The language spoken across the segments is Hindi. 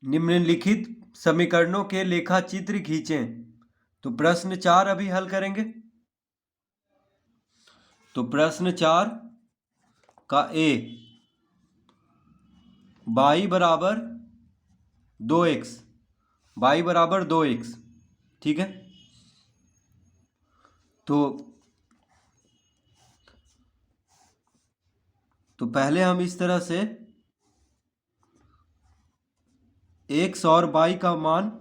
निम्नलिखित समीकरणों के लेखा चित्र खींचें। तो प्रश्न 4 अभी हल करेंगे। तो प्रश्न 4 का ए, y बराबर 2x, y बराबर 2x, ठीक है। तो पहले हम इस तरह से x और y का मान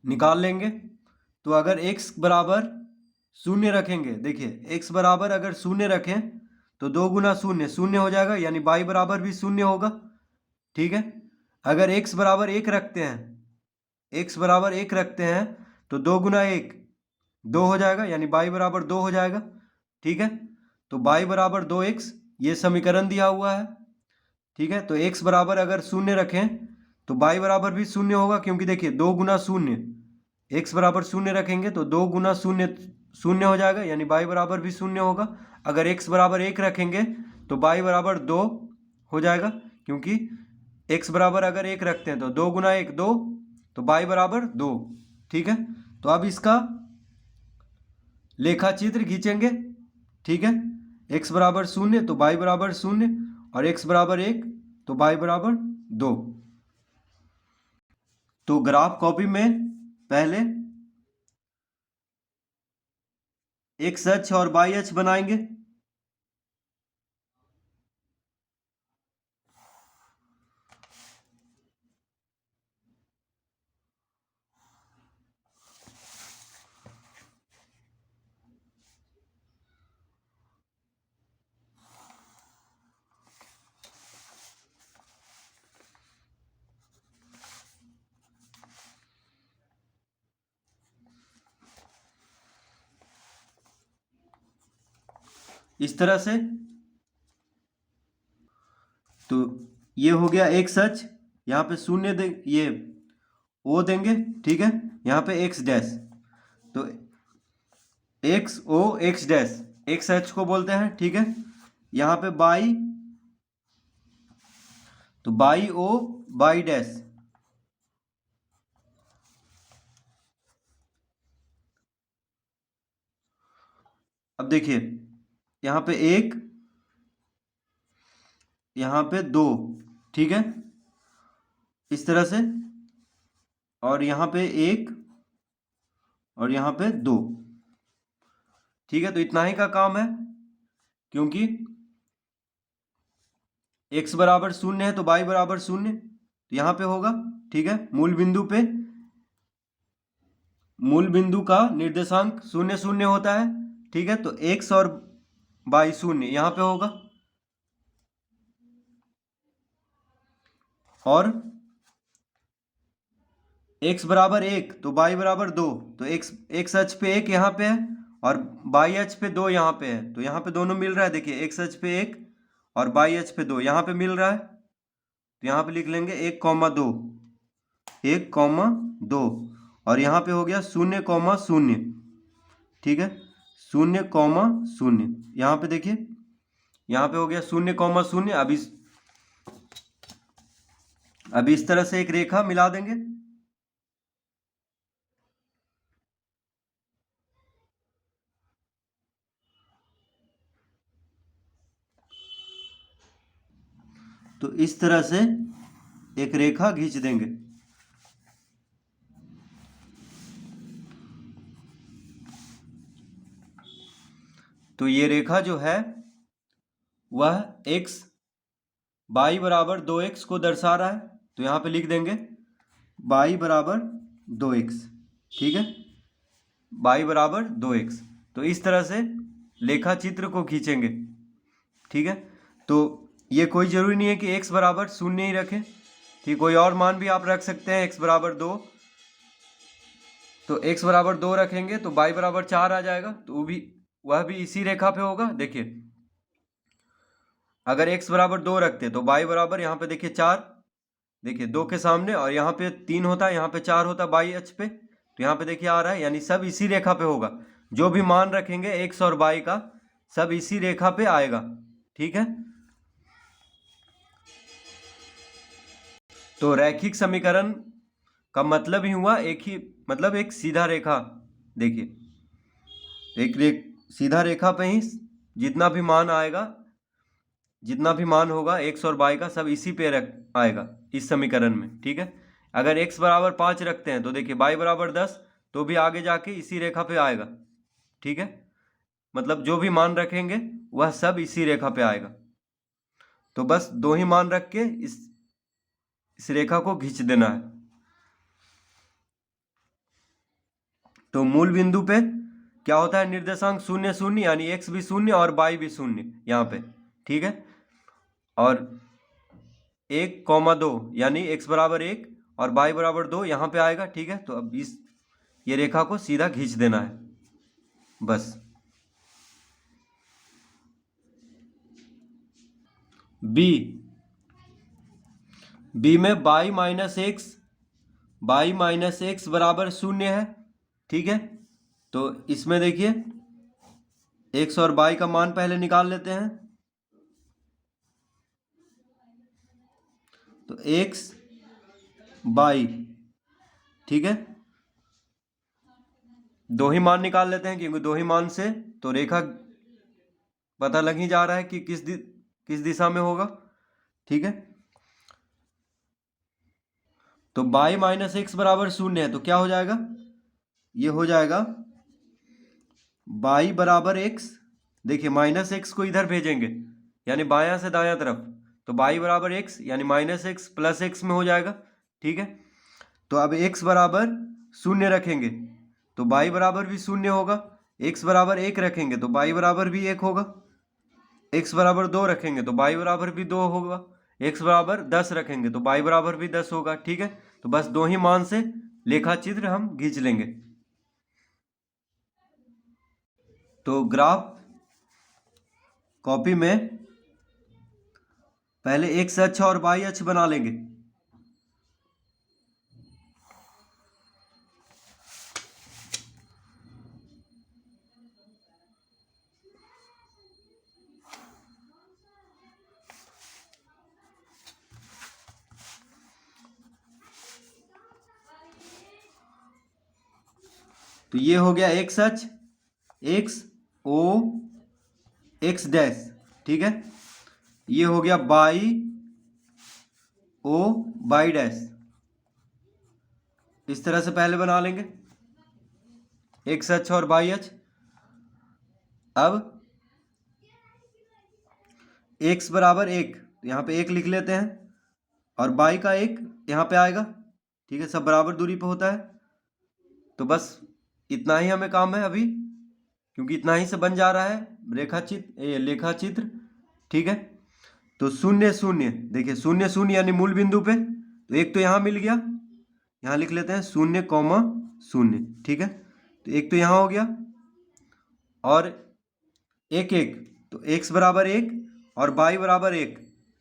निकाल लेंगे। तो अगर x बराबर 0 रखेंगे, देखिए x बराबर अगर 0 रखें तो 2 गुना 0 0 हो जाएगा, यानी y बराबर भी 0 होगा, ठीक है। अगर x बराबर 1 रखते हैं, x बराबर 1 रखते हैं तो 2 गुना 1 2 हो जाएगा, यानी y बराबर 2 हो जाएगा, ठीक है। तो y बराबर 2x, ये समीकरण दिया हुआ है, ठीक है। तो x बराबर अगर 0 रखें तो y बराबर भी 0 होगा, क्योंकि देखिए 2 गुना 0, x बराबर 0 रखेंगे तो 2 गुना 0 0 हो जाएगा, यानी y बराबर भी 0 होगा। अगर x बराबर 1 रखेंगे तो y बराबर 2 हो जाएगा, क्योंकि x बराबर अगर 1 रखते हैं तो 2 गुना 1 2, तो y बराबर 2, ठीक है। तो अब इसका लेखा चित्र खींचेंगे, ठीक है। x बराबर 0 तो y बराबर 0, और x बराबर 1 तो y बराबर 2। तो ग्राफ कॉपी में पहले x अक्ष और y अक्ष बनाएंगे। इस तरह से। तो ये हो गया x अक्ष, यहाँ पे 0 दे, ये O देंगे, ठीक है। यहाँ पे x डैश, तो x O x dash x अक्ष को बोलते हैं, ठीक है। यहाँ पे y, तो y O y डैश, अब देखिए यहाँ पे 1, यहाँ पे 2, ठीक है, इस तरह से। और यहाँ पे 1 और यहाँ पे 2, ठीक है। तो इतना ही का काम है, क्योंकि x बराबर 0 है तो y बराबर 0, तो यहाँ पे होगा, ठीक है। मूल बिंदु का निर्देशांक 0 0 होता है, ठीक है। तो x और y 0 यहाँ पे होगा, और x बराबर 1 तो y बराबर 2, तो x अक्ष पे 1 यहाँ पे है और y अक्ष पे 2 यहाँ पे है, तो यहाँ पे दोनों मिल रहा है। देखिए x अक्ष पे 1 और y अक्ष पे 2 यहाँ पे मिल रहा है, तो यहाँ पे लिख लेंगे 1,2 1,2, और यहाँ पे हो गया 0,0, ठीक है, 0,0। यहाँ पे देखिए, यहाँ पे हो गया 0,0। अब इस तरह से एक रेखा मिला देंगे। तो इस तरह से एक रेखा खींच देंगे। तो ये रेखा जो है वह x y बराबर 2x को दर्शा रहा है, तो यहाँ पे लिख देंगे y बराबर 2x, ठीक है, y बराबर 2x। तो इस तरह से लेखा चित्र को खींचेंगे, ठीक है। तो ये कोई ज़रूरी नहीं है कि x बराबर 0 ही रखें, ठीक, कोई और मान भी आप रख सकते हैं। x बराबर 2, तो x बराबर 2 रखेंगे तो y बराबर 4 आ जाएगा, तो वह भी इसी रेखा पे होगा। देखिए अगर x बराबर 2 रखते तो y बराबर, यहाँ पे देखिए 4, देखिए 2 के सामने, और यहाँ पे 3 होता, यहाँ पे 4 होता y अक्ष पे, तो यहाँ पे देखिए आ रहा है, यानी सब इसी रेखा पे होगा। जो भी मान रखेंगे x और y का, सब इसी रेखा पे आएगा, ठीक है। तो रैखिक समीकरण का मतलब ही हुआ एक ही, मतलब एक सीधा रेखा। देखिए एक सीधा रेखा पे ही जितना भी मान आएगा, जितना भी मान होगा x और y का, सब इसी पे आएगा इस समीकरण में। ठीक है, अगर x बराबर 5 रखते हैं तो देखिए y बराबर 10, तो भी आगे जाके इसी रेखा पे आएगा। ठीक है, मतलब जो भी मान रखेंगे वह सब इसी रेखा पे आएगा। तो बस दो ही मान रख के इस रेखा को खींच देना है। तो मूल बिंदु पे क्या होता है, निर्देशांक 0 0, यानी x भी 0 और y भी 0 यहाँ पे। ठीक है, और 1,2 यानी x बराबर 1 और y बराबर 2 यहाँ पे आएगा। ठीक है, तो अब ये रेखा को सीधा खींच देना है बस। बी में y माइनस एक्स बराबर 0 है। ठीक है, तो इसमें देखिए x और y का मान पहले निकाल लेते हैं। तो x y, ठीक है, दो ही मान निकाल लेते हैं, क्योंकि दो ही मान से तो रेखा पता लग ही जा रहा है कि किस दिशा में होगा। ठीक है, तो y माइनस एक्स बराबर 0 है, तो क्या हो जाएगा, ये हो जाएगा y बराबर x। देखिए माइनस एक्स को इधर भेजेंगे यानी बायां से दायां तरफ, तो y बराबर x यानी माइनस एक्स प्लस एक्स में हो जाएगा। ठीक है, तो अब x बराबर 0 रखेंगे तो y बराबर भी 0 होगा, x बराबर 1 रखेंगे तो y बराबर भी 1 होगा, x बराबर 2 रखेंगे तो y बराबर भी 2 होगा, x बराबर 10 रखेंगे तो y बराबर भी 10 होगा। ठीक है, तो बस दो ही मान से लेखा चित्र हम खींच लेंगे। तो ग्राफ कॉपी में पहले x अक्ष और y अक्ष बना लेंगे। तो ये हो गया x अक्ष, x o x डैश। ठीक है, ये हो गया y o y डैश। इस तरह से पहले बना लेंगे x अक्ष और y अक्ष। अब x बराबर 1, तो यहाँ पे 1 लिख लेते हैं, और y का 1 यहाँ पे आएगा। ठीक है, सब बराबर दूरी पे होता है। तो बस इतना ही हमें काम है अभी, क्योंकि इतना ही से बन जा रहा है लेखा चित्र। ठीक है, तो 0 0, देखिए 0 0 यानी मूल बिंदु पे, तो एक तो यहाँ मिल गया, यहाँ लिख लेते हैं 0,0। ठीक है, तो एक तो यहाँ हो गया, और 1 1, तो x बराबर 1 और y बराबर 1।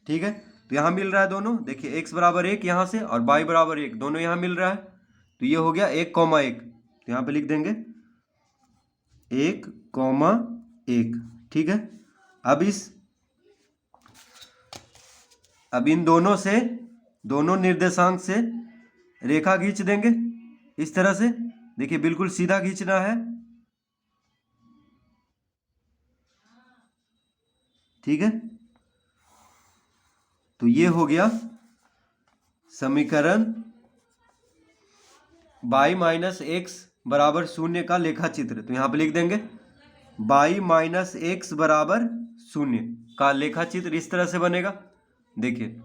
ठीक है, तो यहाँ मिल रहा है दोनों, देखिए x बराबर 1 यहाँ से और y बराबर 1 दोनों यहाँ मिल रहा है, तो ये हो गया 1,1। तो यहाँ पे लिख देंगे 1,1। ठीक है, अब इन दोनों से, दोनों निर्देशांक से रेखा खींच देंगे इस तरह से। देखिए बिल्कुल सीधा खींचना है। ठीक है, तो ये हो गया समीकरण y माइनस एक्स बराबर 0 का लेखा चित्र। तो यहाँ पे लिख देंगे y माइनस एक्स बराबर 0 का लेखा चित्र इस तरह से बनेगा। देखिए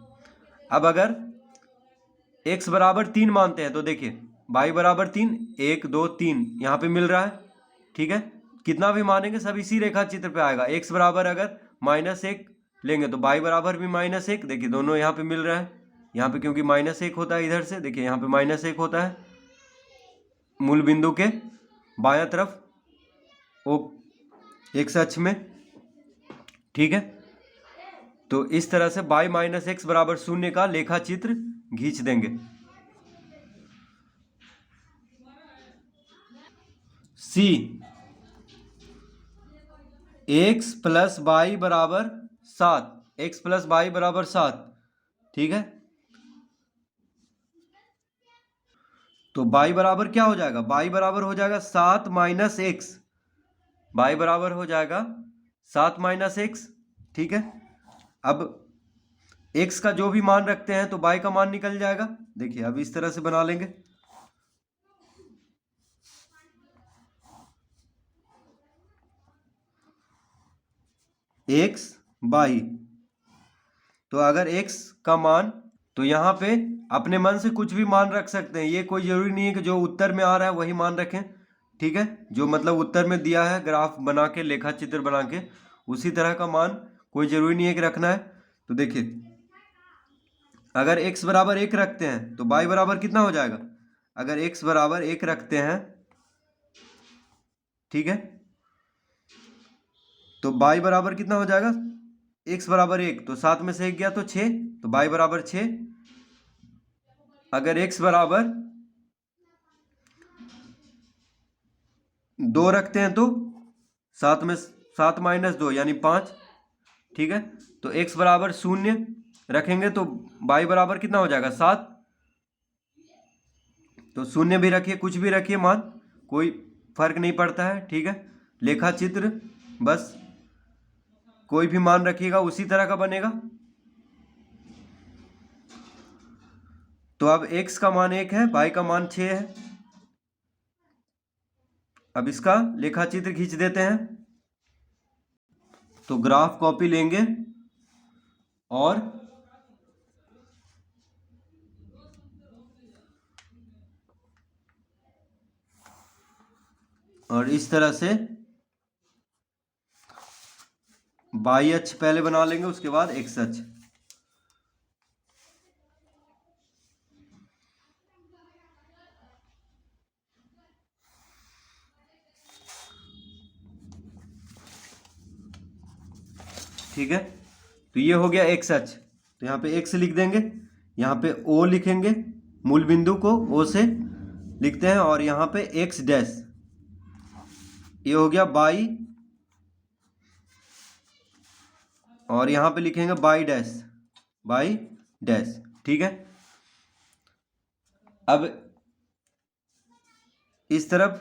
अब अगर x बराबर 3 मानते हैं तो देखिए y बराबर 3, 1 2 3 यहाँ पे मिल रहा है। ठीक है, कितना भी मानेंगे सब इसी रेखा चित्र पे आएगा। x बराबर अगर -1 लेंगे तो y बराबर भी -1, देखिए दोनों यहाँ पे मिल रहा है। यहाँ पे क्योंकि -1 होता है इधर से, देखिए यहाँ पे -1 होता है मूल बिंदु के बायां तरफ ओ x अक्ष में। ठीक है, तो इस तरह से y माइनस एक्स बराबर 0 का लेखा चित्र खींच देंगे। सी, x प्लस वाई बराबर 7, x प्लस वाई बराबर 7। ठीक है, तो बाई बराबर क्या हो जाएगा, बाई बराबर हो जाएगा 7 माइनस एक्स, बाई बराबर हो जाएगा 7 माइनस एक्स। ठीक है, अब एक्स का जो भी मान रखते हैं तो बाई का मान निकल जाएगा। देखिए अब इस तरह से बना लेंगे, एक्स बाई। तो अगर एक्स का मान, तो यहाँ पे अपने मन से कुछ भी मान रख सकते हैं, ये कोई जरूरी नहीं है कि जो उत्तर में आ रहा है वही मान रखें। ठीक है, जो मतलब उत्तर में दिया है ग्राफ बना के, लेखा चित्र बना के, उसी तरह का मान कोई जरूरी नहीं है कि रखना है। तो देखिए अगर x बराबर 1 रखते हैं तो y बराबर कितना हो जाएगा, अगर x बराबर 1 रखते हैं, ठीक है, तो y बराबर कितना हो जाएगा, x बराबर 1 तो 7 में से 1 गया तो 6, तो y बराबर 6। अगर x बराबर 2 रखते हैं तो 7 में 7 माइनस 2 यानी 5। ठीक है, तो x बराबर 0 रखेंगे तो y बराबर कितना हो जाएगा 7। तो 0 भी रखिए, कुछ भी रखिए मान, कोई फर्क नहीं पड़ता है। ठीक है, लेखा चित्र बस कोई भी मान रखिएगा उसी तरह का बनेगा। तो अब x का मान 1 है, y का मान 6 है। अब इसका लेखा चित्र खींच देते हैं। तो ग्राफ कॉपी लेंगे और इस तरह से बाई अक्ष पहले बना लेंगे, उसके बाद एक्स अक्ष। ठीक है, तो ये हो गया एक्स अक्ष। तो यहाँ पे एक्स लिख देंगे, यहाँ पे ओ लिखेंगे, मूल बिंदु को ओ से लिखते हैं, और यहाँ पे एक्स डैश, ये हो गया बाई, और यहाँ पे लिखेंगे बाई डैश, बाई डैश। ठीक है, अब इस तरफ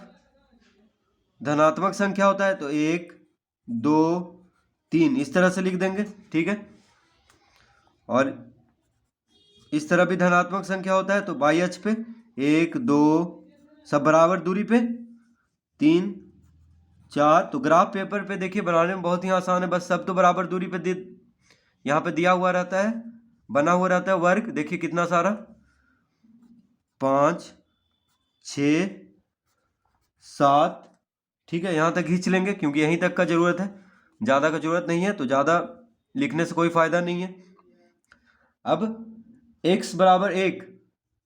धनात्मक संख्या होता है तो 1 2 3 इस तरह से लिख देंगे। ठीक है, और इस तरफ भी धनात्मक संख्या होता है तो बाई अक्ष पे 1 2 सब बराबर दूरी पे, 3 4। तो ग्राफ पेपर पे देखिए बनाने में बहुत ही आसान है, बस सब तो बराबर दूरी पे यहाँ पे दिया हुआ रहता है, बना हुआ रहता है वर्ग। देखिए कितना सारा, 5 6 7। ठीक है, यहाँ तक खींच लेंगे क्योंकि यहीं तक का जरूरत है, ज़्यादा का जरूरत नहीं है, तो ज़्यादा लिखने से कोई फायदा नहीं है। अब x बराबर 1,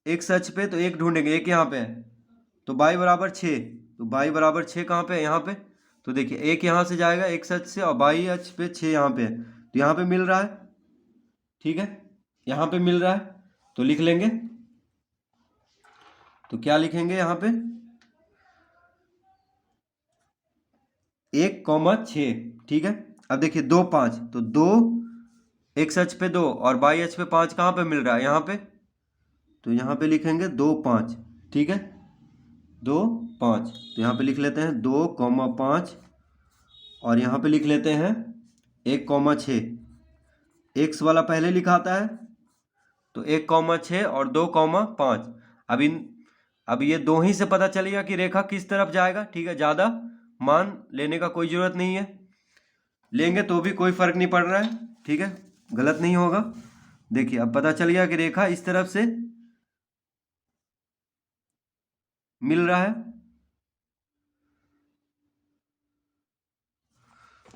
x अक्ष पे तो 1 ढूंढेंगे, 1 यहाँ पे है, तो y बराबर 6, तो y बराबर 6 कहाँ पे है, यहाँ पे। तो देखिए 1 यहाँ से जाएगा x अक्ष से, और y अक्ष पे 6 यहाँ पे है, तो यहाँ पे मिल रहा है। ठीक है, यहाँ पे मिल रहा है तो लिख लेंगे। तो क्या लिखेंगे यहाँ पे, 1,6। ठीक है, अब देखिए 2 5, तो 2 x अक्ष पे 2 और y अक्ष पे 5 कहाँ पे मिल रहा है, यहाँ पे, तो यहाँ पे लिखेंगे 2 5। ठीक है, 2 5, तो यहाँ पे लिख लेते हैं 2,5, और यहाँ पे लिख लेते हैं 1,6। एक्स वाला पहले लिखाता है तो 1,6 और 2,5। अब ये दो ही से पता चलेगा कि रेखा किस तरफ जाएगा। ठीक है, ज़्यादा मान लेने का कोई ज़रूरत नहीं है, लेंगे तो भी कोई फर्क नहीं पड़ रहा है। ठीक है, गलत नहीं होगा। देखिए अब पता चल गया कि रेखा इस तरफ से मिल रहा है,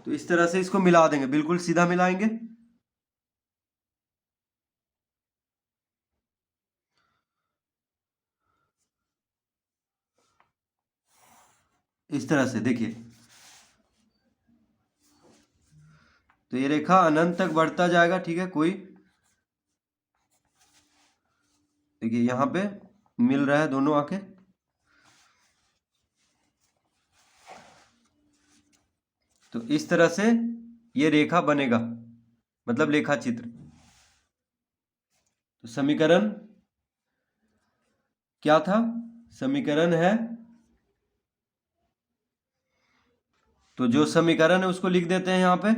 तो इस तरह से इसको मिला देंगे, बिल्कुल सीधा मिलाएंगे। इस तरह से देखिए, तो ये रेखा अनंत तक बढ़ता जाएगा। ठीक है, कोई देखिए यहाँ पे मिल रहा है दोनों आके, तो इस तरह से ये रेखा बनेगा, मतलब लेखा चित्र। तो समीकरण क्या था, समीकरण है, तो जो समीकरण है उसको लिख देते हैं यहाँ पे।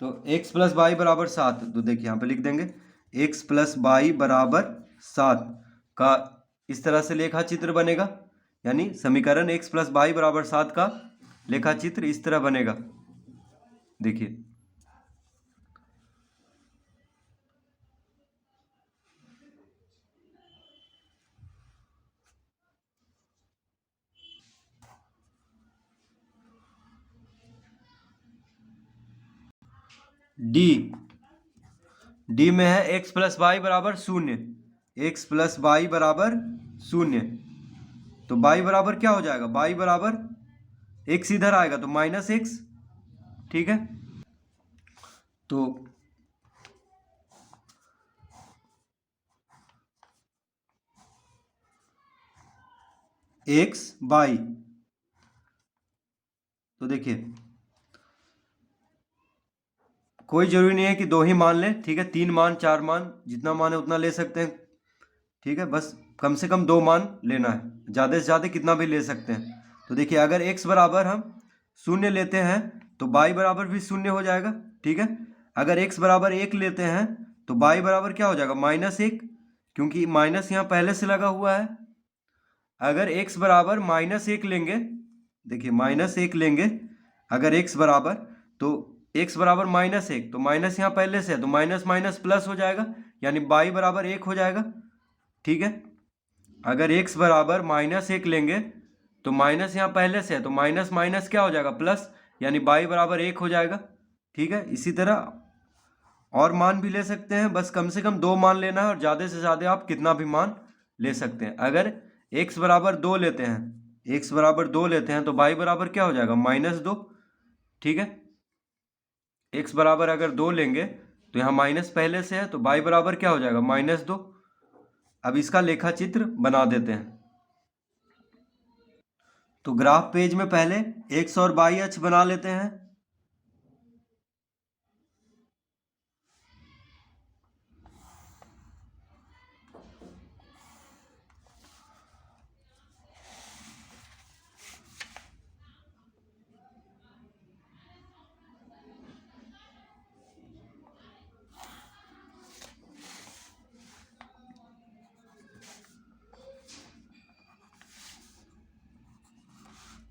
तो x प्लस वाई बराबर 7, तो देखिए यहाँ पे लिख देंगे x प्लस वाई बराबर 7 का इस तरह से लेखा चित्र बनेगा, यानी समीकरण x प्लस वाई बराबर 7 का लेखा चित्र इस तरह बनेगा। देखिए डी में है x प्लस वाई बराबर 0, x प्लस वाई बराबर 0, तो y बराबर क्या हो जाएगा, y बराबर x इधर आएगा तो माइनस एक्स, ठीक है। तो x y, तो देखिए कोई जरूरी नहीं है कि 2 ही मान लें, ठीक है, 3 मान 4 मान जितना मान है उतना ले सकते हैं, ठीक है, बस कम से कम 2 मान लेना है, ज़्यादा से ज़्यादा कितना भी ले सकते हैं। तो देखिए अगर x बराबर हम 0 लेते हैं तो y बराबर भी 0 हो जाएगा, ठीक है। अगर x बराबर 1 लेते हैं तो y बराबर क्या हो जाएगा, -1, क्योंकि माइनस यहाँ पहले से लगा हुआ है। अगर x बराबर -1 लेंगे, देखिए -1 लेंगे अगर x बराबर, तो x बराबर -1, तो माइनस यहाँ पहले से है तो माइनस माइनस प्लस हो जाएगा, यानी y बराबर 1 हो जाएगा, ठीक है। अगर x बराबर -1 लेंगे तो माइनस यहाँ पहले से है तो माइनस माइनस क्या हो जाएगा, प्लस, यानी y बराबर 1 हो जाएगा, ठीक है। इसी तरह और मान भी ले सकते हैं, बस कम से कम 2 मान लेना है, और ज़्यादा से ज़्यादा आप कितना भी मान ले सकते हैं। अगर x बराबर 2 लेते हैं, x बराबर 2 लेते हैं तो y बराबर क्या हो जाएगा, -2, ठीक है। x बराबर अगर 2 लेंगे तो यहाँ माइनस पहले से है तो y बराबर क्या हो जाएगा, -2। अब इसका लेखा चित्र बना देते हैं। तो ग्राफ पेज में पहले x और y अक्ष बना लेते हैं।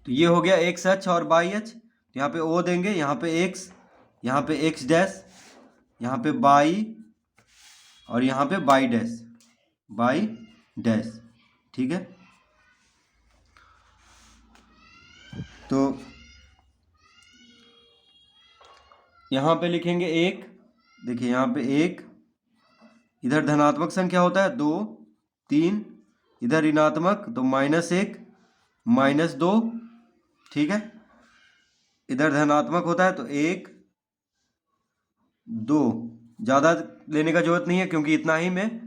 तो ये हो गया x अक्ष और y अक्ष, तो यहाँ पे O देंगे, यहाँ पे x, यहाँ पे x डैश, यहाँ पे y, और यहाँ पे y डैश, y डैश, ठीक है। तो यहाँ पे लिखेंगे 1, देखिए यहाँ पे 1, इधर धनात्मक संख्या होता है 2 3, इधर ऋणात्मक तो -1 -2, ठीक है। इधर धनात्मक होता है तो 1 2, ज़्यादा लेने का जरूरत नहीं है क्योंकि इतना ही में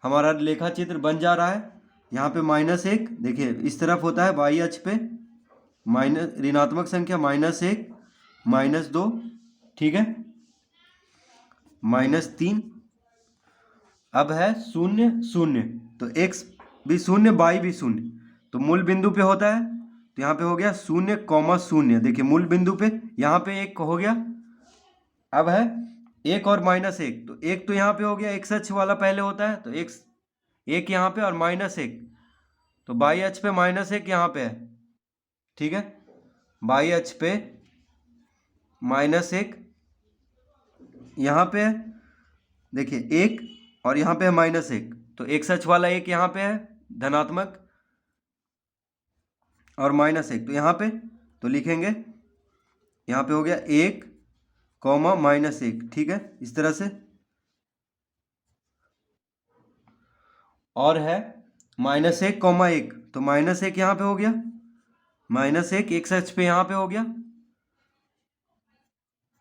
हमारा लेखा चित्र बन जा रहा है। यहाँ पे -1, देखिए इस तरफ होता है y अक्ष पे माइनस ऋणात्मक संख्या -1 -2, ठीक है, -3। अब है 0 0, तो x भी 0 y भी 0, तो मूल बिंदु पे होता है, तो यहाँ पे हो गया 0,0, देखिए मूल बिंदु पे यहाँ पे 1 हो गया। अब है 1 और -1, तो 1 तो यहाँ पे हो गया, x अक्ष वाला पहले होता है तो x 1 यहाँ पे और -1, तो y अक्ष पे -1 यहाँ पे है, ठीक है। y अक्ष पे -1 यहाँ पे है, देखिए 1 और यहाँ पे है -1, तो x अक्ष वाला 1 यहाँ पे है धनात्मक, और -1 तो यहाँ पे, तो लिखेंगे यहाँ पे हो गया 1, -1, ठीक है, इस तरह से। और है -1, -1, तो -1 यहाँ पे हो गया, -1 x अक्ष पे यहाँ पे हो गया,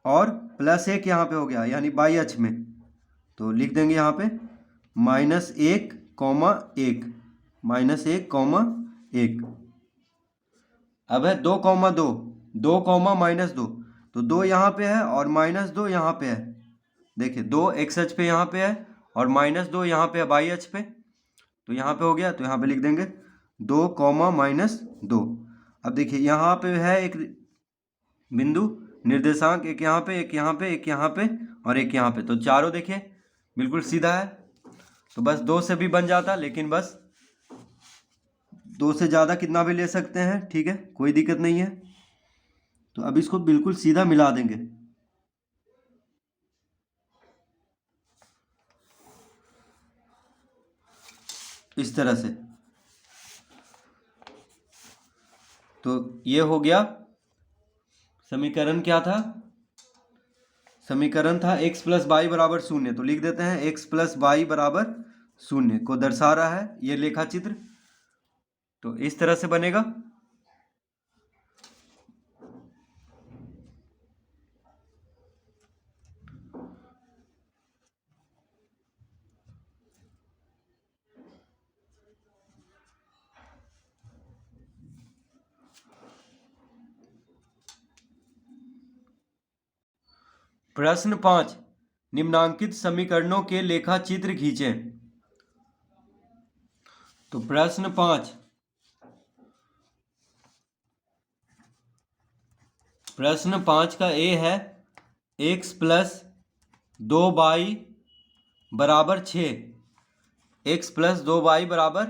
और +1 यहाँ पे हो गया यानी y अक्ष में, तो लिख देंगे यहाँ पे -1, -1, -1, अब है 2, 2, 2, -2, तो 2 यहाँ पे है और -2 यहाँ पे है, देखिए 2 x अक्ष पे यहाँ पे है और -2 यहाँ पे है y अक्ष पे, तो यहाँ पे हो गया, तो यहाँ पे लिख देंगे 2, अब देखिए यहाँ पे है एक बिंदु निर्देशांक, एक यहाँ पे, एक यहाँ पे, एक यहाँ पे और एक यहाँ पे, तो चारों देखिए बिल्कुल सीधा है। तो बस 2 से भी बन जाता, लेकिन बस 2 से ज़्यादा कितना भी ले सकते हैं, ठीक है, कोई दिक्कत नहीं है। तो अब इसको बिल्कुल सीधा मिला देंगे। इस तरह से। तो ये हो गया समीकरण। क्या था समीकरण? था x प्लस वाई बराबर 0। तो लिख देते हैं x प्लस वाई बराबर 0 को दर्शा रहा है ये लेखा चित्र। तो इस तरह से बनेगा। प्रश्न 5, निम्नांकित समीकरणों के लेखा चित्र खींचें। तो प्रश्न 5, का ए है x प्लस 2y बराबर 6। x प्लस 2y बराबर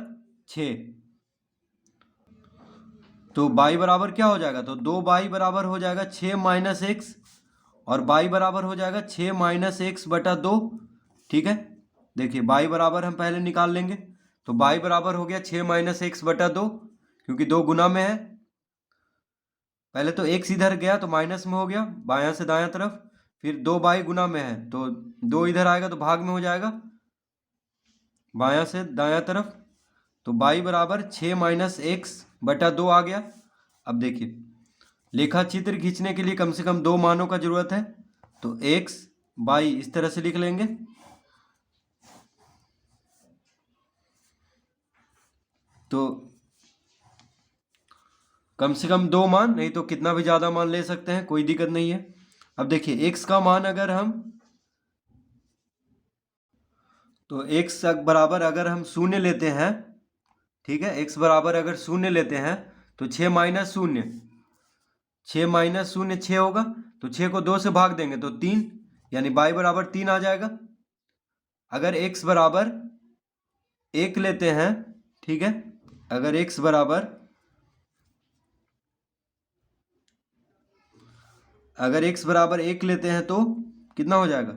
6। तो y बराबर क्या हो जाएगा? तो 2y बराबर हो जाएगा 6 माइनस एक्स, और y बराबर हो जाएगा 6 माइनस एक्स बटा 2। ठीक है, देखिए y बराबर हम पहले निकाल लेंगे। तो y बराबर हो गया 6 माइनस एक्स बटा 2, क्योंकि 2 गुना में है। पहले तो x इधर गया तो माइनस में हो गया बायां से दायां तरफ, फिर 2y गुना में है तो 2 इधर आएगा तो भाग में हो जाएगा बायां से दायां तरफ। तो y बराबर 6 माइनस एक्स बटा 2 आ गया। अब देखिए लेखा चित्र खींचने के लिए कम से कम 2 मानों का जरूरत है। तो x y इस तरह से लिख लेंगे। तो कम से कम 2 मान, नहीं तो कितना भी ज़्यादा मान ले सकते हैं, कोई दिक्कत नहीं है। अब देखिए x का मान अगर हम, तो x बराबर अगर हम 0 लेते हैं, ठीक है, x बराबर अगर 0 लेते हैं तो 6 माइनस 0, 6 माइनस 0 6 होगा। तो 6 को 2 से भाग देंगे तो 3, यानी y बराबर 3 आ जाएगा। अगर x बराबर 1 लेते हैं, ठीक है, अगर x बराबर अगर x बराबर 1 लेते हैं तो कितना हो जाएगा?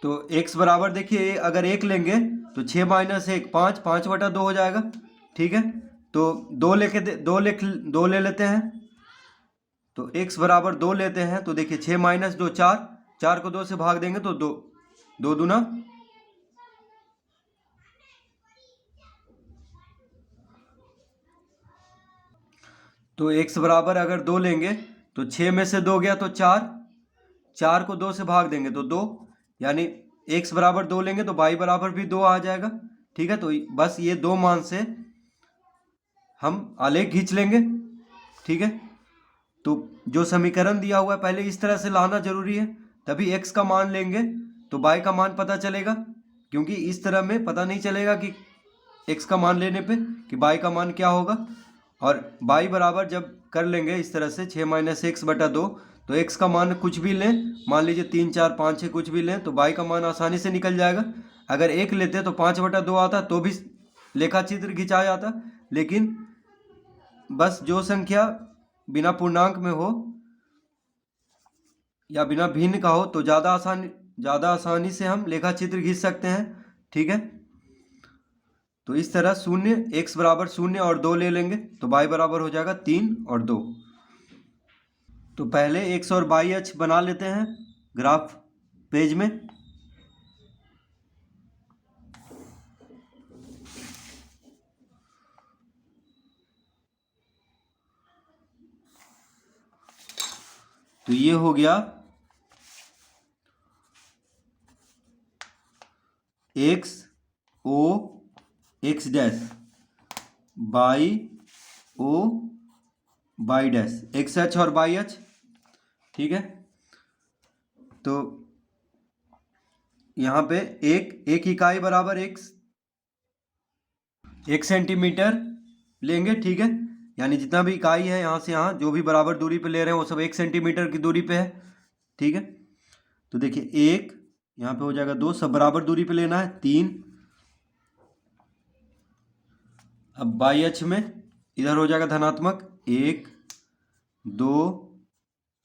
तो x बराबर देखिए अगर 1 लेंगे तो 6 माइनस 1 5, 5 बटा 2 हो जाएगा। ठीक है, तो 2 ले लेते हैं। तो x बराबर 2 लेते हैं तो देखिए 6 माइनस 2 4, 4 को 2 से भाग देंगे तो 2, 2 दूना, तो x बराबर अगर 2 लेंगे तो 6 में से 2 गया तो 4, 4 को 2 से भाग देंगे तो 2, यानी x बराबर 2 लेंगे तो y बराबर भी 2 आ जाएगा। ठीक है, तो बस ये 2 मान से हम आलेख खींच लेंगे। ठीक है, तो जो समीकरण दिया हुआ है पहले इस तरह से लाना जरूरी है, तभी x का मान लेंगे तो y का मान पता चलेगा, क्योंकि इस तरह में पता नहीं चलेगा कि x का मान लेने पे कि y का मान क्या होगा। और y बराबर जब कर लेंगे इस तरह से 6 माइनस एक्स बटा 2, तो x का मान कुछ भी लें, मान लीजिए 3 4 5 6 कुछ भी लें, तो y का मान आसानी से निकल जाएगा। अगर 1 लेते तो 5 बटा 2 आता तो भी लेखा चित्र खिंचा जाता, लेकिन बस जो संख्या बिना पूर्णांक में हो या बिना भिन्न का हो तो ज़्यादा आसानी से हम लेखा चित्र खींच सकते हैं। ठीक है, तो इस तरह 0, x बराबर 0 और 2 ले लेंगे तो y बराबर हो जाएगा 3 और 2। तो पहले x और y अक्ष बना लेते हैं ग्राफ पेज में। तो ये हो गया x o x dash, y o y dash, x अक्ष और y अक्ष। ठीक है, तो यहाँ पे एक इकाई बराबर एक सेंटीमीटर लेंगे, ठीक है। यानी जितना भी इकाई है यहाँ से यहाँ जो भी बराबर दूरी पे ले रहे हैं वो सब 1 सेंटीमीटर की दूरी पे है, ठीक है। तो देखिए एक यहाँ पे हो जाएगा 2, सब बराबर दूरी पे लेना है 3। अब बाई अक्ष में इधर हो जाएगा धनात्मक 1 2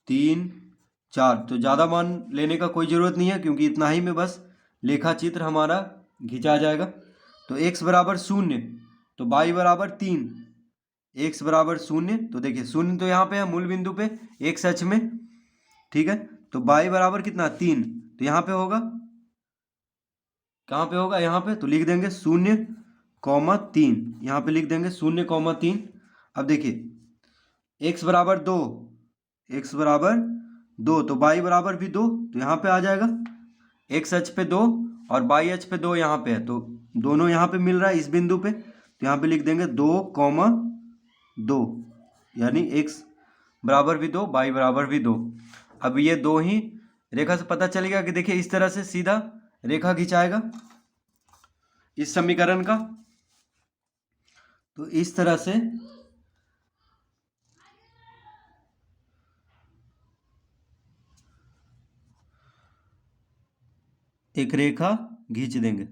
3 4। तो ज़्यादा मान लेने का कोई ज़रूरत नहीं है क्योंकि इतना ही में बस लेखा चित्र हमारा खींचा जाएगा। तो x बराबर 0 तो y बराबर 3, x बराबर 0 तो देखिए 0 तो यहाँ पे है मूल बिंदु पे x अक्ष में, ठीक है। तो y बराबर कितना 3, तो यहाँ पे होगा, कहाँ पे होगा यहाँ पे, तो लिख देंगे 0,3, यहाँ पे लिख देंगे 0,3। अब देखिए x बराबर 2, x बराबर 2 तो y बराबर भी 2, तो यहाँ पे आ जाएगा x अक्ष पे 2 और y अक्ष पे 2 यहाँ पे है, तो दोनों यहाँ पे मिल रहा है इस बिंदु पे, तो यहाँ पे लिख देंगे 2,2 यानी x बराबर भी 2 y बराबर भी 2। अब ये दो ही रेखा से पता चलेगा कि देखिए इस तरह से सीधा रेखा खिंचाएगा इस समीकरण का। तो इस तरह से एक रेखा खींच देंगे।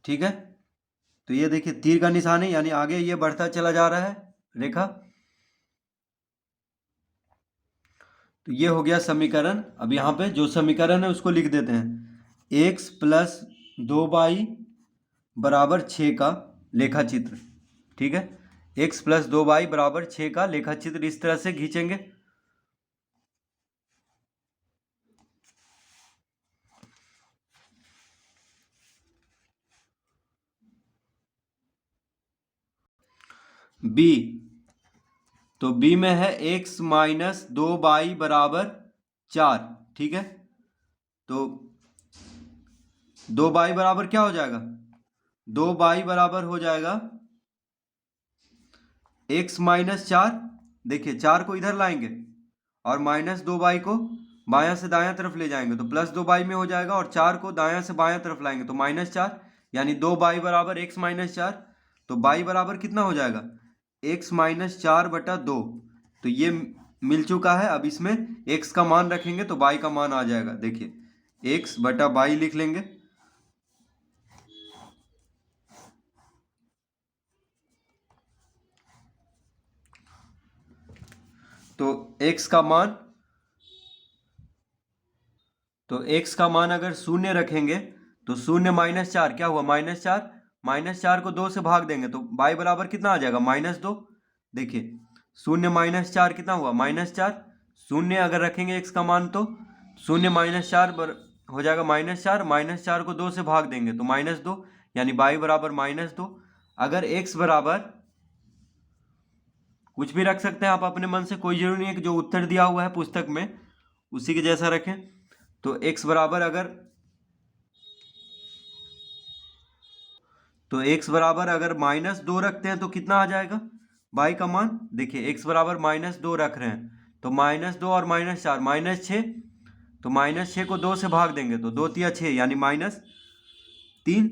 ठीक है, तो ये देखिए तीर का निशान है यानी आगे ये बढ़ता चला जा रहा है रेखा। तो ये हो गया समीकरण। अब यहाँ पे जो समीकरण है उसको लिख देते हैं, x प्लस 2y बराबर 6 का लेखा चित्र, ठीक है। x प्लस 2y बराबर 6 का लेखा चित्र इस तरह से खींचेंगे। b, तो b में है x माइनस 2y बराबर 4, ठीक है। तो 2y बराबर क्या हो जाएगा, 2y बराबर हो जाएगा x माइनस 4, देखिए 4 को इधर लाएंगे और माइनस 2y को बायां से दायां तरफ ले जाएंगे तो प्लस 2y में हो जाएगा, और 4 को दायां से बायां तरफ लाएंगे तो -4, यानी 2y बराबर x माइनस 4। तो y बराबर कितना हो जाएगा, x माइनस 4 बटा 2। तो ये मिल चुका है। अब इसमें x का मान रखेंगे तो y का मान आ जाएगा, देखिए x बटा y लिख लेंगे। तो x का मान, तो x का मान अगर 0 रखेंगे तो 0 माइनस 4 क्या हुआ, -4, -4 को 2 से भाग देंगे तो y बराबर कितना आ जाएगा, -2। देखिए 0 माइनस 4 कितना हुआ, -4। 0 अगर रखेंगे x का मान तो 0 माइनस 4 हो जाएगा -4, -4 को 2 से भाग देंगे तो -2, यानी y बराबर -2। अगर x बराबर कुछ भी रख सकते हैं आप अपने मन से, कोई जरूरी नहीं है कि जो उत्तर दिया हुआ है पुस्तक में उसी के जैसा रखें। तो x बराबर अगर -2 रखते हैं तो कितना आ जाएगा y का मान, देखिए x बराबर -2 रख रहे हैं तो -2 और -4 -6, तो -6 को 2 से भाग देंगे तो 2 तिया 6 यानी -3।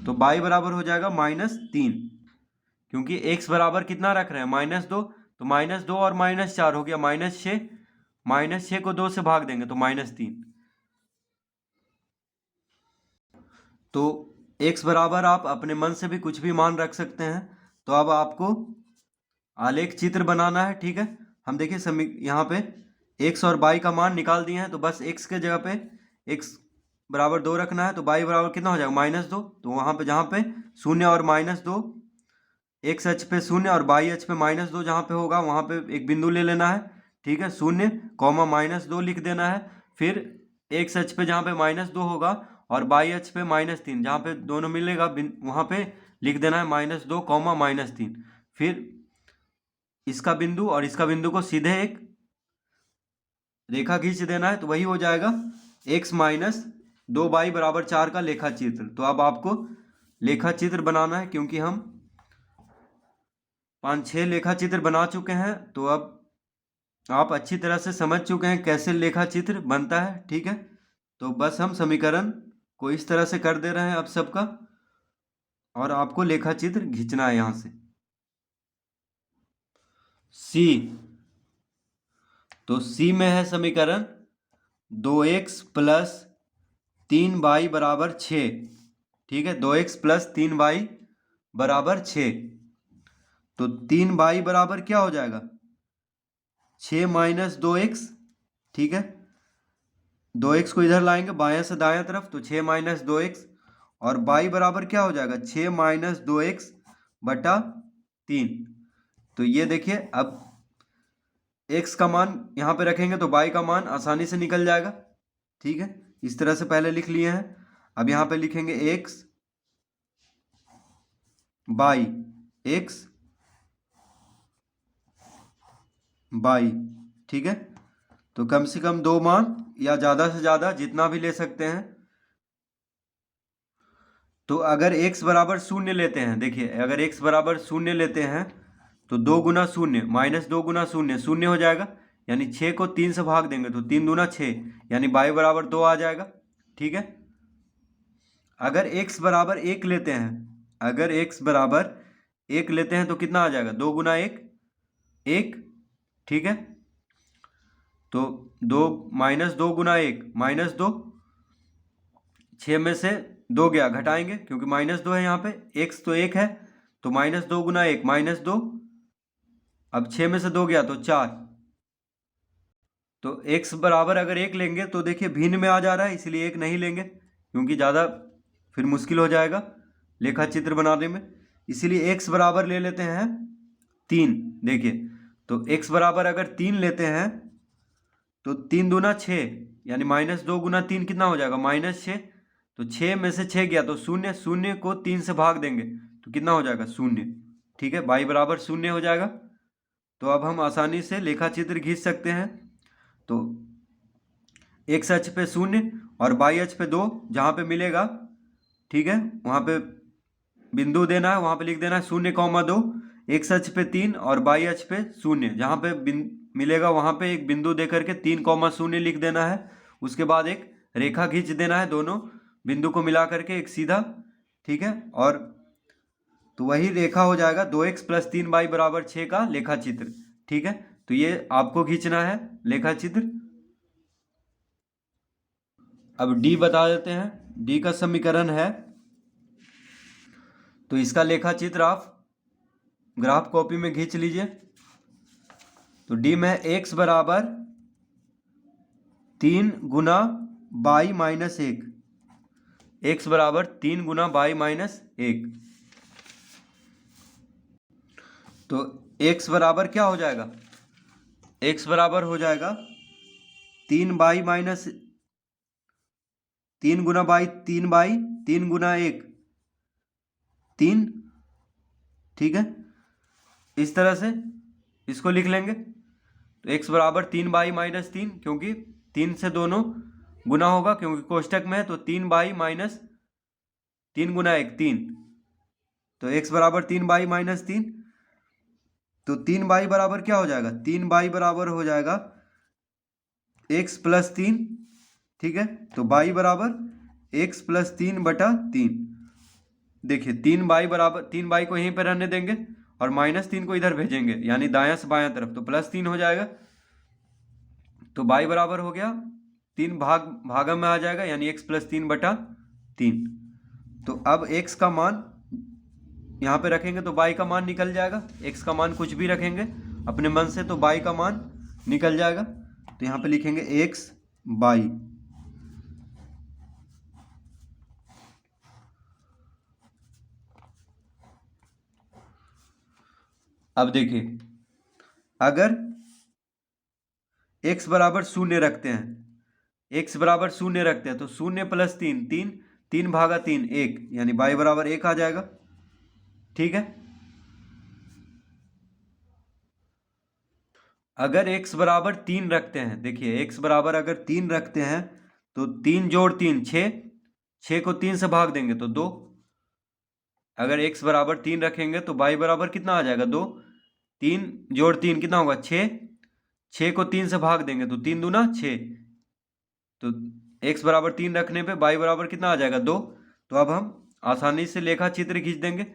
तो y बराबर हो जाएगा -3, क्योंकि x बराबर कितना रख रहे हैं, -2, तो -2 और -4 हो गया -6, -6 को 2 से भाग देंगे तो -3। तो x बराबर आप अपने मन से भी कुछ भी मान रख सकते हैं। तो अब आपको आलेख चित्र बनाना है, ठीक है। हम देखिए यहाँ पे x और y का मान निकाल दिए हैं, तो बस x के जगह पे x बराबर 2 रखना है, तो y बराबर कितना हो जाएगा, -2। तो वहाँ पे जहाँ पे 0 और -2, x अक्ष पे 0 और y अक्ष पे -2 जहाँ पे होगा वहाँ पे एक बिंदु ले लेना है, ठीक है। 0, -2 लिख देना है। फिर x अक्ष पे जहाँ पे -2 होगा और y अक्ष पे -3 जहाँ पे दोनों मिलेगा वहाँ पे लिख देना है -2, -3। फिर इसका बिंदु और इसका बिंदु को सीधे एक रेखा खींच देना है तो वही हो जाएगा x माइनस 2y बराबर 4 का लेखा चित्र। तो अब आपको लेखा चित्र बनाना है, क्योंकि हम 5-6 लेखा चित्र बना चुके हैं, तो अब आप अच्छी तरह से समझ चुके हैं कैसे लेखा चित्र बनता है। ठीक है, तो बस हम समीकरण को इस तरह से कर दे रहे हैं अब सबका, और आपको लेखा चित्र खींचना है यहाँ से। सी, तो सी में है समीकरण 2x प्लस 3y बराबर 6। ठीक है, 2x प्लस 3y बराबर 6। तो 3y बराबर क्या हो जाएगा, 6 माइनस 2x। ठीक है, 2x को इधर लाएंगे बाएं से दाएं तरफ, तो 6 माइनस 2x, और y बराबर क्या हो जाएगा, 6 माइनस 2x बटा 3। तो ये देखिए, अब x का मान यहाँ पे रखेंगे तो y का मान आसानी से निकल जाएगा। ठीक है, इस तरह से पहले लिख लिए हैं। अब यहाँ पे लिखेंगे x बाई x बाई। ठीक है, तो कम से कम 2 मान या ज़्यादा से ज़्यादा जितना भी ले सकते हैं। तो अगर x बराबर 0 लेते हैं, देखिए अगर x बराबर 0 लेते हैं तो 2 गुना 0 माइनस 2 गुना 0 0 हो जाएगा, यानी 6 को 3 से भाग देंगे तो 3 दूना 6, यानी y बराबर 2 आ जाएगा। ठीक है, अगर x बराबर 1 लेते हैं, अगर x बराबर 1 लेते हैं तो कितना आ जाएगा, 2 गुना 1 1। ठीक है, तो 2 माइनस 2 गुना 1 माइनस 2, 6 में से 2 गया, घटाएंगे क्योंकि माइनस 2 है यहाँ पे, x तो 1 है, तो माइनस 2 गुना 1 माइनस 2, अब 6 में से 2 गया तो 4। तो x बराबर अगर 1 लेंगे तो देखिए भिन्न में आ जा रहा है, इसलिए 1 नहीं लेंगे क्योंकि ज़्यादा फिर मुश्किल हो जाएगा लेखा चित्र बनाने में, इसीलिए x बराबर ले लेते हैं 3। देखिए, तो x बराबर अगर 3 लेते हैं तो 3 दूना 6, यानी माइनस 2 गुना 3 कितना हो जाएगा, माइनस 6। तो 6 में से 6 गया तो 0, 0 को 3 से भाग देंगे तो कितना हो जाएगा, 0। ठीक है, y बराबर 0 हो जाएगा। तो अब हम आसानी से लेखा चित्र खींच सकते हैं। तो x अक्ष पे 0 और y अक्ष पे 2 जहाँ पे मिलेगा, ठीक है, वहाँ पे बिंदु देना है, वहाँ पे लिख देना है 0,2। x अक्ष पे 3 और y अक्ष पे 0, जहाँ पे मिलेगा वहाँ पे एक बिंदु दे करके 3,0 लिख देना है। उसके बाद एक रेखा खींच देना है दोनों बिंदु को मिला करके एक सीधा। ठीक है, और तो वही रेखा हो जाएगा 2x प्लस 3y बराबर 6 का लेखा चित्र। ठीक है, तो ये आपको खींचना है लेखा चित्र। अब डी बता देते हैं, डी का समीकरण है, तो इसका लेखा चित्र आप ग्राफ कॉपी में खींच लीजिए। तो डी में x बराबर 3 गुना y माइनस 1, x बराबर 3 गुना y माइनस 1। तो x बराबर क्या हो जाएगा, x बराबर हो जाएगा 3y माइनस 3 गुना y, 3y, 3 गुना 1 3। ठीक है, इस तरह से इसको लिख लेंगे। तो x बराबर 3y माइनस 3, क्योंकि 3 से दोनों गुना होगा क्योंकि कोष्टक में है, तो 3y माइनस 3 गुना 1 3। तो x बराबर 3y माइनस 3। तो 3y बराबर क्या हो जाएगा, 3y बराबर हो जाएगा x प्लस 3। ठीक है, तो y बराबर x प्लस 3 बटा 3। देखिए 3y बराबर, 3y को यहीं पर रहने देंगे और माइनस 3 को इधर भेजेंगे, यानी दायां से बायां तरफ, तो प्लस 3 हो जाएगा। तो y बराबर हो गया 3 भागा में आ जाएगा, यानी x प्लस 3 बटा 3। तो अब x का मान यहाँ पे रखेंगे तो y का मान निकल जाएगा, x का मान कुछ भी रखेंगे अपने मन से तो y का मान निकल जाएगा। तो यहाँ पे लिखेंगे x y। अब देखिए, अगर x बराबर 0 रखते हैं, x बराबर 0 रखते हैं तो 0 प्लस 3 3, 3 भागा 3 1, यानी y बराबर 1 आ जाएगा। ठीक है, अगर x बराबर 3 रखते हैं, देखिए x बराबर अगर 3 रखते हैं तो 3 जोड़ 3 6, 6 को 3 से भाग देंगे तो 2। अगर x बराबर 3 रखेंगे तो y बराबर कितना आ जाएगा 2। 3 जोड़ 3 कितना होगा 6, 6 को 3 से भाग देंगे तो 3 दूना 6। तो x बराबर 3 रखने पे y बराबर कितना आ जाएगा 2। तो अब हम आसानी से लेखा चित्र खींच देंगे।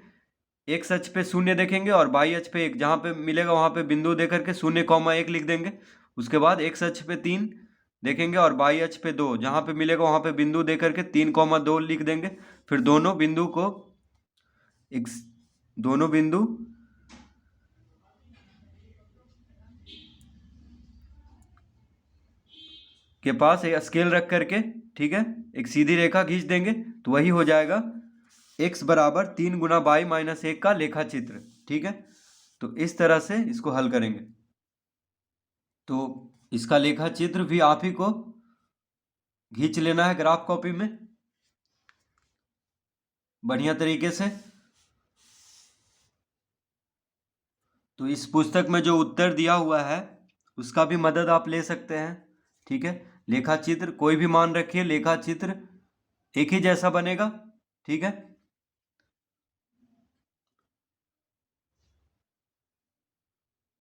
x अक्ष पे 0 देखेंगे और y अक्ष पे 1, जहाँ पे मिलेगा वहाँ पे बिंदु दे करके 0,1 लिख देंगे। उसके बाद x अक्ष पे 3 देखेंगे और y अक्ष पे 2, जहाँ पे मिलेगा वहाँ पे बिंदु दे करके 3,2 लिख देंगे। फिर दोनों बिंदु के पास एक स्केल रख करके, ठीक है, एक सीधी रेखा खींच देंगे तो वही हो जाएगा x बराबर 3 गुना y माइनस 1 का लेखा चित्र। ठीक है, तो इस तरह से इसको हल करेंगे। तो इसका लेखा चित्र भी आप ही को खींच लेना है ग्राफ कॉपी में बढ़िया तरीके से। तो इस पुस्तक में जो उत्तर दिया हुआ है उसका भी मदद आप ले सकते हैं। ठीक है, लेखा चित्र कोई भी मान रखिए, लेखा चित्र एक ही जैसा बनेगा। ठीक है।